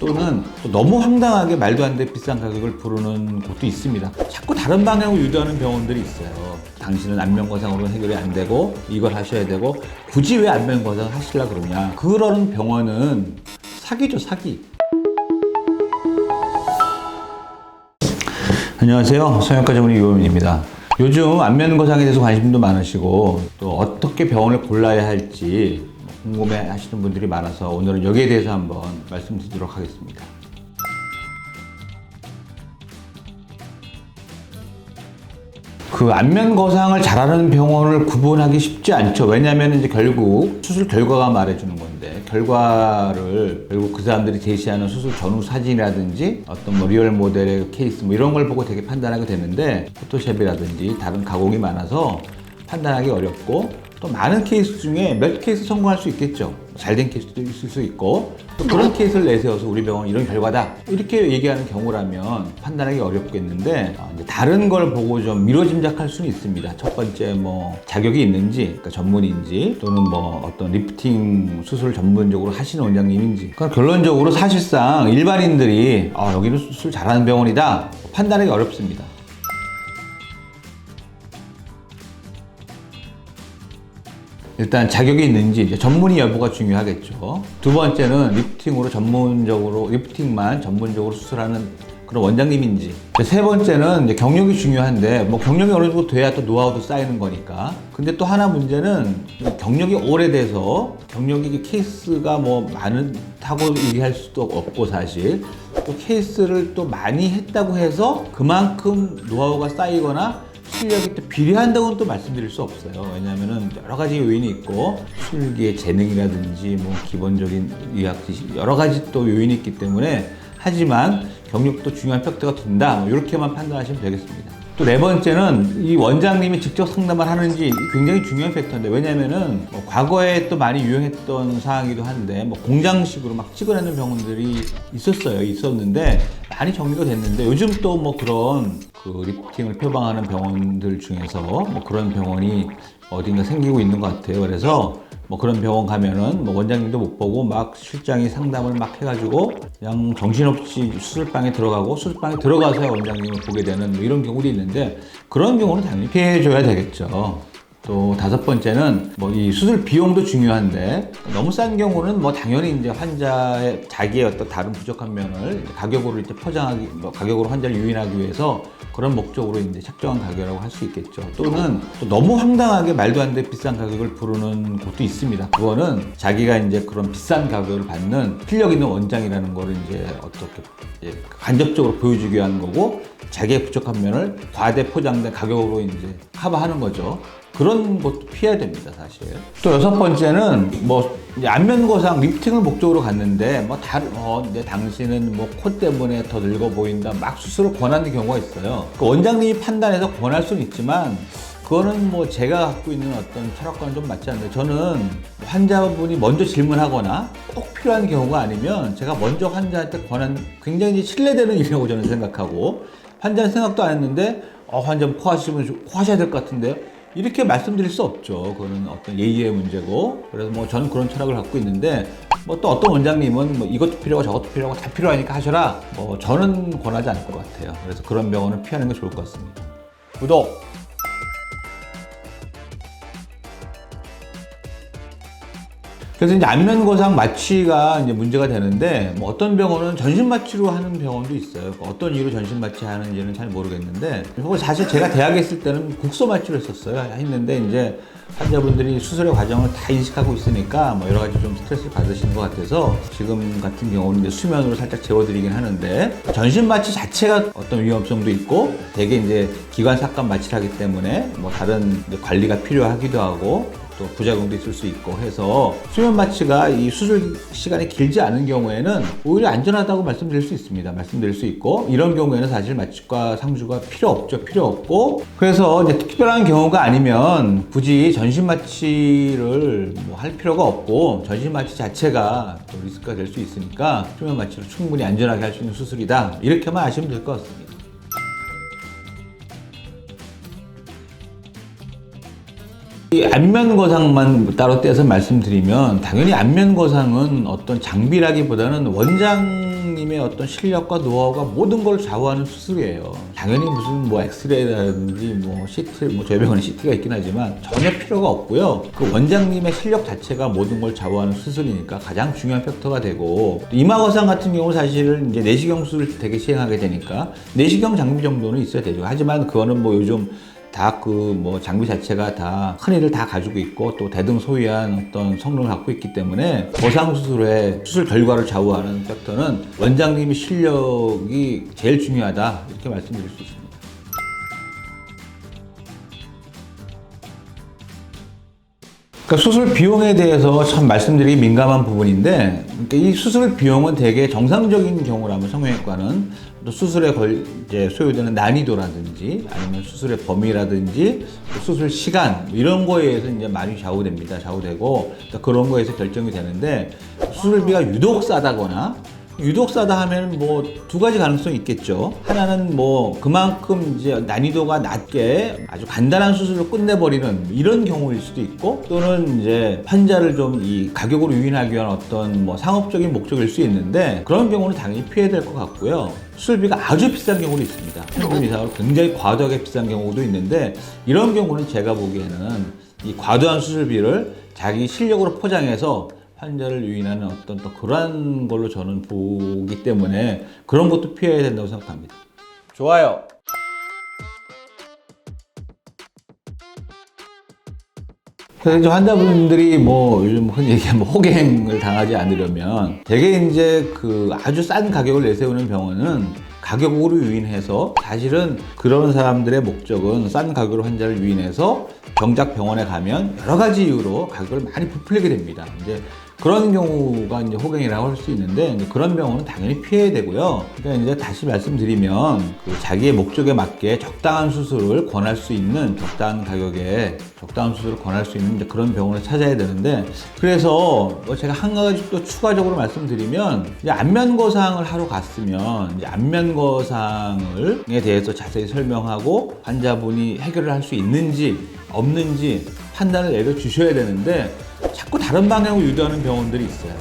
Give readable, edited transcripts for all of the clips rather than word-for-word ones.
또는 또 너무 황당하게 말도 안 되게 비싼 가격을 부르는 곳도 있습니다. 자꾸 다른 방향으로 유도하는 병원들이 있어요. 당신은 안면거상으로 해결이 안 되고 이걸 하셔야 되고 굳이 왜 안면거상을 하시려고 그러냐. 그러는 병원은 사기죠, 사기. 안녕하세요. 성형외과 전문의 유호민입니다. 요즘 안면거상에 대해서 관심도 많으시고 또 어떻게 병원을 골라야 할지 궁금해 하시는 분들이 많아서 오늘은 여기에 대해서 한번 말씀드리도록 하겠습니다. 그 안면거상을 잘하는 병원을 구분하기 쉽지 않죠. 왜냐하면 이제 결국 수술 결과가 말해주는 건데, 결과를 결국 그 사람들이 제시하는 수술 전후 사진이라든지 어떤 뭐 리얼 모델의 케이스 뭐 이런 걸 보고 되게 판단하게 되는데, 포토샵이라든지 다른 가공이 많아서 판단하기 어렵고, 또 많은 케이스 중에 몇 케이스 성공할 수 있겠죠. 잘된 케이스도 있을 수 있고, 또 그런 케이스를 내세워서 우리 병원은 이런 결과다 이렇게 얘기하는 경우라면 판단하기 어렵겠는데, 이제 다른 걸 보고 좀 미뤄 짐작할 수는 있습니다. 첫 번째 뭐 자격이 있는지, 그러니까 전문인지, 또는 뭐 어떤 리프팅 수술 전문적으로 하시는 원장님인지. 그러니까 결론적으로 사실상 일반인들이 여기는 수술 잘하는 병원이다 판단하기 어렵습니다. 일단 자격이 있는지, 이제 전문의 여부가 중요하겠죠. 두 번째는 리프팅만 전문적으로 수술하는 그런 원장님인지. 세 번째는 이제 경력이 중요한데, 뭐 경력이 어느 정도 돼야 또 노하우도 쌓이는 거니까. 근데 또 하나 문제는 경력이 오래돼서 경력이 케이스가 뭐 많다고 얘기할 수도 없고, 사실 또 케이스를 또 많이 했다고 해서 그만큼 노하우가 쌓이거나 실력이 또 비례한다고는 또 말씀드릴 수 없어요. 왜냐하면 여러 가지 요인이 있고, 술기의 재능이라든지 뭐 기본적인 의학 지식 여러 가지 또 요인이 있기 때문에, 하지만 경력도 중요한 팩터가 된다, 뭐 이렇게만 판단하시면 되겠습니다. 또 네 번째는 이 원장님이 직접 상담을 하는지 굉장히 중요한 팩터인데, 왜냐면은 뭐 과거에 또 많이 유행했던 사항이기도 한데, 뭐 공장식으로 막 찍어내는 병원들이 있었는데 많이 정리가 됐는데, 요즘 또 뭐 그런 그 리프팅을 표방하는 병원들 중에서 뭐 그런 병원이 어딘가 생기고 있는 것 같아요. 그래서 뭐 그런 병원 가면은 뭐 원장님도 못 보고 막 실장이 상담을 막 해가지고 그냥 정신없이 수술방에 들어가고, 수술방에 들어가서야 원장님을 보게 되는 뭐 이런 경우도 있는데, 그런 경우는 당연히 피해줘야 되겠죠. 또 다섯 번째는 뭐 이 수술 비용도 중요한데, 너무 싼 경우는 뭐 당연히 이제 환자의 자기의 어떤 다른 부족한 면을 가격으로 이제 포장하기, 뭐 가격으로 환자를 유인하기 위해서 그런 목적으로 이제 책정한 가격이라고 할 수 있겠죠. 또는 또 너무 황당하게 말도 안 되게 비싼 가격을 부르는 곳도 있습니다. 그거는 자기가 이제 그런 비싼 가격을 받는 실력 있는 원장이라는 거를 이제 어떻게 간접적으로 보여주기 위한 거고, 자기의 부족한 면을 과대 포장된 가격으로 이제 커버하는 거죠. 그런 것도 피해야 됩니다, 사실. 또 여섯 번째는 뭐 안면거상 리프팅을 목적으로 갔는데, 뭐 당신은 뭐 코 때문에 더 늙어 보인다 막 수술을 권하는 경우가 있어요. 그 원장님이 판단해서 권할 수는 있지만, 그거는 뭐 제가 갖고 있는 어떤 철학과는 좀 맞지 않는데, 저는 환자분이 먼저 질문하거나 꼭 필요한 경우가 아니면 제가 먼저 환자한테 권한, 굉장히 신뢰되는 일이라고 저는 생각하고, 환자는 생각도 안 했는데 환자분 코 하셔야 될 것 같은데요, 이렇게 말씀드릴 수 없죠. 그거는 어떤 예의의 문제고. 그래서 뭐 저는 그런 철학을 갖고 있는데, 뭐 또 어떤 원장님은 뭐 이것도 필요하고 저것도 필요하고 다 필요하니까 하셔라, 뭐 저는 권하지 않을 것 같아요. 그래서 그런 병원은 피하는 게 좋을 것 같습니다. 구독! 그래서 이제 안면거상 마취가 이제 문제가 되는데, 뭐 어떤 병원은 전신 마취로 하는 병원도 있어요. 어떤 이유로 전신 마취 하는지는 잘 모르겠는데, 사실 제가 대학에 있을 때는 국소 마취를 했는데, 이제 환자분들이 수술의 과정을 다 인식하고 있으니까 뭐 여러 가지 좀 스트레스를 받으시는 것 같아서 지금 같은 경우는 이제 수면으로 살짝 재워드리긴 하는데, 전신 마취 자체가 어떤 위험성도 있고, 대개 이제 기관 삭감 마취를 하기 때문에 뭐 다른 관리가 필요하기도 하고, 또 부작용도 있을 수 있고 해서 수면 마취가 이 수술 시간이 길지 않은 경우에는 오히려 안전하다고 말씀드릴 수 있고, 이런 경우에는 사실 마취과 상주가 필요 없고, 그래서 이제 특별한 경우가 아니면 굳이 전신 마취를 뭐 할 필요가 없고, 전신 마취 자체가 또 리스크가 될 수 있으니까 수면 마취로 충분히 안전하게 할 수 있는 수술이다, 이렇게만 아시면 될 것 같습니다. 이 안면 거상만 따로 떼서 말씀드리면 당연히 안면 거상은 어떤 장비라기보다는 원장님의 어떤 실력과 노하우가 모든 걸 좌우하는 수술이에요. 당연히 무슨 뭐 엑스레이라든지 뭐 CT, 뭐 저희 병원에 CT가 있긴 하지만 전혀 필요가 없고요. 그 원장님의 실력 자체가 모든 걸 좌우하는 수술이니까 가장 중요한 팩터가 되고, 이마 거상 같은 경우 사실은 이제 내시경 수술을 되게 시행하게 되니까 내시경 장비 정도는 있어야 되죠. 하지만 그거는 뭐 요즘 다 그 뭐 장비 자체가 다 흔히들 다 가지고 있고 또 대등소이한 어떤 성능을 갖고 있기 때문에 거상 수술의 수술 결과를 좌우하는 팩터는 원장님의 실력이 제일 중요하다, 이렇게 말씀드릴 수 있습니다. 그러니까 수술 비용에 대해서 참 말씀드리기 민감한 부분인데, 그러니까 이 수술 비용은 되게 정상적인 경우라면 성형외과는 또 수술에 이제 소요되는 난이도라든지 아니면 수술의 범위라든지 수술 시간 이런 거에 의해서 이제 많이 좌우됩니다. 좌우되고 그런 거에서 결정이 되는데, 수술비가 유독 싸다거나 유독 싸다 하면 뭐 두 가지 가능성이 있겠죠. 하나는 뭐 그만큼 이제 난이도가 낮게 아주 간단한 수술로 끝내버리는 이런 경우일 수도 있고, 또는 이제 환자를 좀 이 가격으로 유인하기 위한 어떤 뭐 상업적인 목적일 수 있는데, 그런 경우는 당연히 피해야 될 것 같고요. 수술비가 아주 비싼 경우도 있습니다. 평균 이상으로 굉장히 과도하게 비싼 경우도 있는데, 이런 경우는 제가 보기에는 이 과도한 수술비를 자기 실력으로 포장해서 환자를 유인하는 어떤 또 그런 걸로 저는 보기 때문에 그런 것도 피해야 된다고 생각합니다. 좋아요. 그래서 이제 환자분들이 뭐 요즘 흔히 얘기하면 호갱을 당하지 않으려면 되게 이제 그 아주 싼 가격을 내세우는 병원은 가격으로 유인해서, 사실은 그런 사람들의 목적은 싼 가격으로 환자를 유인해서 정작 병원에 가면 여러 가지 이유로 가격을 많이 부풀리게 됩니다. 이제 그런 경우가 이제 호갱이라고 할 수 있는데, 이제 그런 병원은 당연히 피해야 되고요. 그러니까 이제 다시 말씀드리면 그 자기의 목적에 맞게 적당한 수술을 권할 수 있는, 적당한 가격에 적당한 수술을 권할 수 있는 이제 그런 병원을 찾아야 되는데, 그래서 뭐 제가 한 가지 또 추가적으로 말씀드리면, 이제 안면 거상을 하러 갔으면 이제 안면 거상에 대해서 자세히 설명하고 환자분이 해결을 할 수 있는지 없는지 판단을 내려 주셔야 되는데, 자꾸 다른 방향으로 유도하는 병원들이 있어요.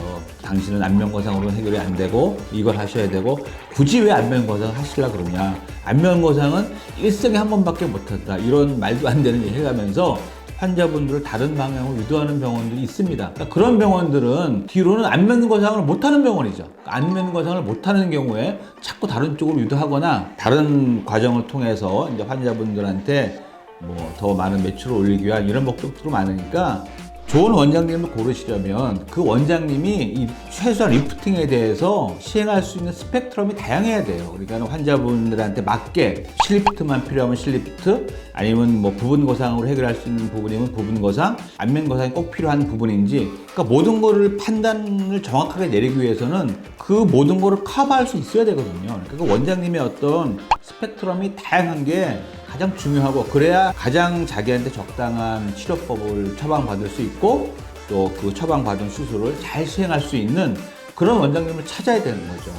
당신은 안면 거상으로 해결이 안 되고 이걸 하셔야 되고, 굳이 왜 안면 거상을 하시려고 그러냐, 안면 거상은 일생에 한 번밖에 못한다, 이런 말도 안 되는 얘기를 하면서 환자분들을 다른 방향으로 유도하는 병원들이 있습니다. 그러니까 그런 병원들은 뒤로는 안면 거상을 못하는 병원이죠. 안면 거상을 못하는 경우에 자꾸 다른 쪽으로 유도하거나 다른 과정을 통해서 이제 환자분들한테 뭐 더 많은 매출을 올리기 위한 이런 목적도 많으니까, 좋은 원장님을 고르시려면 그 원장님이 이 최소한 리프팅에 대해서 시행할 수 있는 스펙트럼이 다양해야 돼요. 그러니까 환자분들한테 맞게 실리프트만 필요하면 실리프트, 아니면 뭐 부분 거상으로 해결할 수 있는 부분이면 부분 거상, 안면 거상이 꼭 필요한 부분인지, 그러니까 모든 거를 판단을 정확하게 내리기 위해서는 그 모든 거를 커버할 수 있어야 되거든요. 그러니까 그 원장님의 어떤 스펙트럼이 다양한 게 가장 중요하고, 그래야 가장 자기한테 적당한 치료법을 처방받을 수 있고 또 그 처방받은 수술을 잘 시행할 수 있는 그런 원장님을 찾아야 되는 거죠.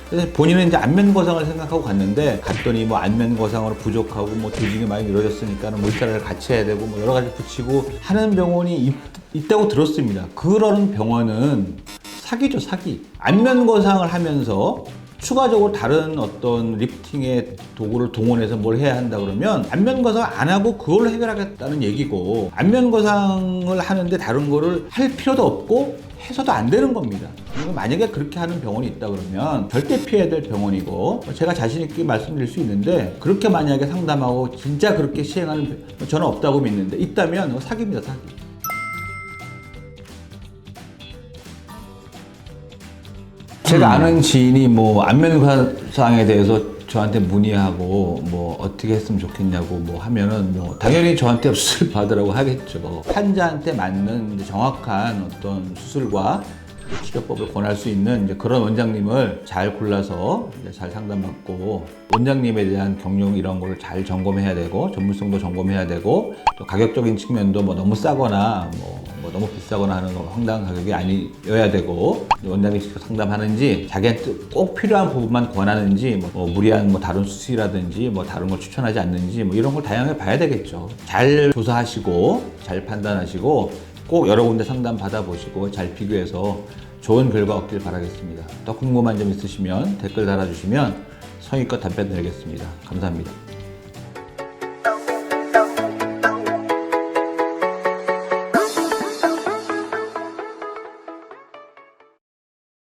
그래서 본인은 이제 안면 거상을 생각하고 갔는데, 갔더니 뭐 안면 거상으로 부족하고 뭐 조직이 많이 늘어졌으니까는 물살을 같이 해야 되고 뭐 여러 가지 붙이고 하는 병원이 있다고 들었습니다. 그런 병원은 사기죠, 사기. 안면 거상을 하면서 추가적으로 다른 어떤 리프팅의 도구를 동원해서 뭘 해야 한다 그러면 안면 거상을 안 하고 그걸로 해결하겠다는 얘기고, 안면 거상을 하는데 다른 거를 할 필요도 없고 해서도 안 되는 겁니다. 만약에 그렇게 하는 병원이 있다 그러면 절대 피해야 될 병원이고, 제가 자신 있게 말씀드릴 수 있는데, 그렇게 만약에 상담하고 진짜 그렇게 시행하는 저는 없다고 믿는데, 있다면 사기입니다, 사기. 제가 아는 지인이 뭐 안면 거상에 대해서 저한테 문의하고 뭐 어떻게 했으면 좋겠냐고 뭐 하면은 뭐 당연히 저한테 수술 받으라고 하겠죠. 환자한테 맞는 정확한 어떤 수술과 치료법을 권할 수 있는 이제 그런 원장님을 잘 골라서 이제 잘 상담받고, 원장님에 대한 경력 이런 걸 잘 점검해야 되고, 전문성도 점검해야 되고, 또 가격적인 측면도 뭐 너무 싸거나 뭐 너무 비싸거나 하는 거 황당한 가격이 아니어야 되고, 원장님이 직접 상담하는지, 자기한테 꼭 필요한 부분만 권하는지, 뭐 무리한 뭐 다른 수술이라든지 뭐 다른 걸 추천하지 않는지, 뭐 이런 걸 다양하게 봐야 되겠죠. 잘 조사하시고 잘 판단하시고 꼭 여러 군데 상담 받아보시고 잘 비교해서 좋은 결과 얻길 바라겠습니다. 더 궁금한 점 있으시면 댓글 달아주시면 성의껏 답변 드리겠습니다. 감사합니다.